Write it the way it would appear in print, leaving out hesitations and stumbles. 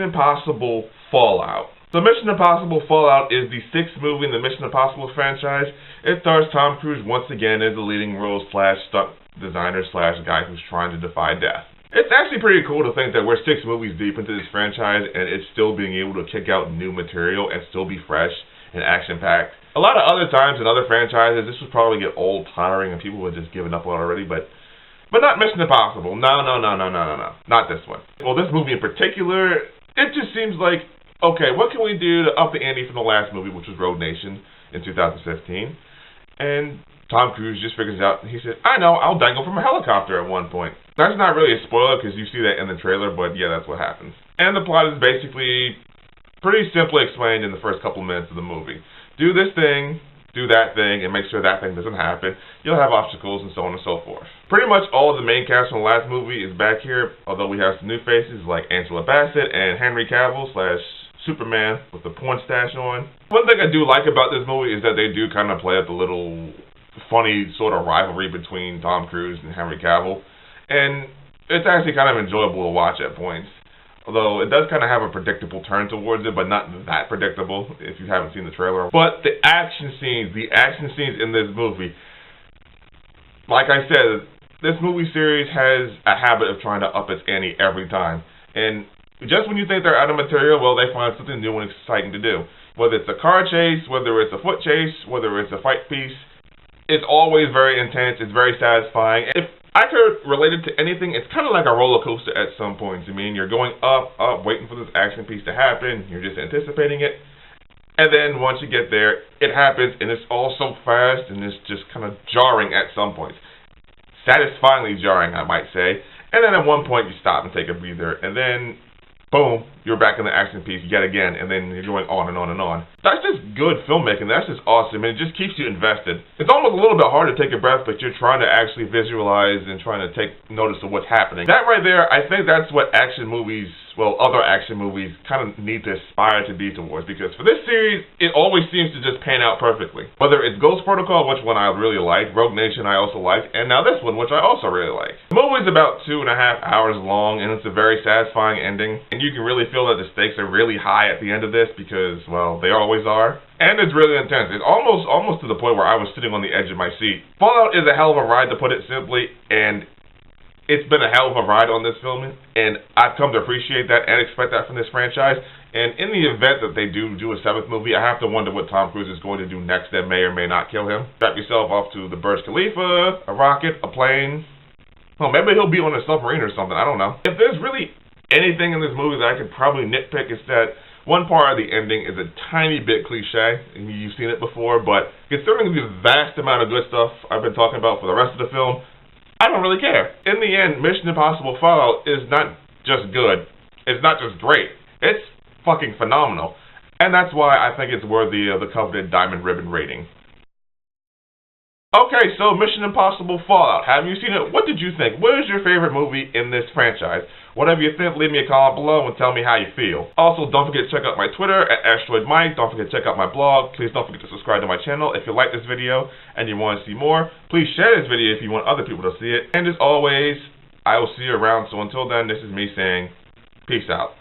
Impossible Fallout. So Mission Impossible Fallout is the sixth movie in the Mission Impossible franchise. It stars Tom Cruise once again as the leading role slash stunt designer slash guy who's trying to defy death. It's actually pretty cool to think that we're 6 movies deep into this franchise and it's still being able to kick out new material and still be fresh and action-packed. A lot of other times in other franchises, this would probably get old, tiring, and people would just given up on it already, but not Mission Impossible. No. Not this one. Well, this movie in particular, it just seems like, okay, what can we do to up the ante from the last movie, which was Rogue Nation in 2015? And Tom Cruise just figures out, he said, I know, I'll dangle from a helicopter at one point. That's not really a spoiler because you see that in the trailer, but yeah, that's what happens. And the plot is basically pretty simply explained in the first couple minutes of the movie. Do this thing, do that thing, and make sure that thing doesn't happen. You'll have obstacles and so on and so forth. Pretty much all of the main cast from the last movie is back here, although we have some new faces like Angela Bassett and Henry Cavill / Superman with the porn stash on. One thing I do like about this movie is that they do kind of play up the little funny sort of rivalry between Tom Cruise and Henry Cavill. And it's actually kind of enjoyable to watch at points. Although it does kind of have a predictable turn towards it, but not that predictable if you haven't seen the trailer. But the action scenes in this movie, like I said, this movie series has a habit of trying to up its ante every time. And just when you think they're out of material, well, they find something new and exciting to do. Whether it's a car chase, whether it's a foot chase, whether it's a fight piece, it's always very intense, it's very satisfying. If I could relate it to anything, it's kind of like a roller coaster at some points. I mean, you're going up, waiting for this action piece to happen, you're just anticipating it, and then once you get there, it happens, and it's all so fast, and it's just kind of jarring at some points. Satisfyingly jarring, I might say. And then at one point, you stop and take a breather, and then boom, you're back in the action piece yet again, and then you're going on and on and on. That's just good filmmaking. That's just awesome, and it just keeps you invested. It's almost a little bit hard to take a breath, but you're trying to actually visualize and trying to take notice of what's happening. That right there, I think that's what action movies, well, other action movies kind of need to aspire to be towards, because for this series, it always seems to just pan out perfectly. Whether it's Ghost Protocol, which one I really like, Rogue Nation I also like, and now this one, which I also really like. The movie's about 2.5 hours long, and it's a very satisfying ending, and you can really feel that the stakes are really high at the end of this because, well, they always are. And it's really intense. It's almost to the point where I was sitting on the edge of my seat. Fallout is a hell of a ride, to put it simply, and it's been a hell of a ride on this filming, and I've come to appreciate that and expect that from this franchise. And in the event that they do a 7th movie, I have to wonder what Tom Cruise is going to do next that may or may not kill him. Strap yourself off to the Burj Khalifa, a rocket, a plane. Well, maybe he'll be on a submarine or something, I don't know. If there's really anything in this movie that I could probably nitpick, is that one part of the ending is a tiny bit cliche, and you've seen it before, but considering the vast amount of good stuff I've been talking about for the rest of the film, I don't really care. In the end, Mission Impossible Fallout is not just good. It's not just great. It's fucking phenomenal. And that's why I think it's worthy of the coveted Diamond Ribbon rating. Okay, so Mission Impossible Fallout. Have you seen it? What did you think? What is your favorite movie in this franchise? Whatever you think, leave me a comment below and tell me how you feel. Also, don't forget to check out my Twitter at AsteroidMike. Don't forget to check out my blog. Please don't forget to subscribe to my channel if you like this video and you want to see more. Please share this video if you want other people to see it. And as always, I will see you around. So until then, this is me saying, peace out.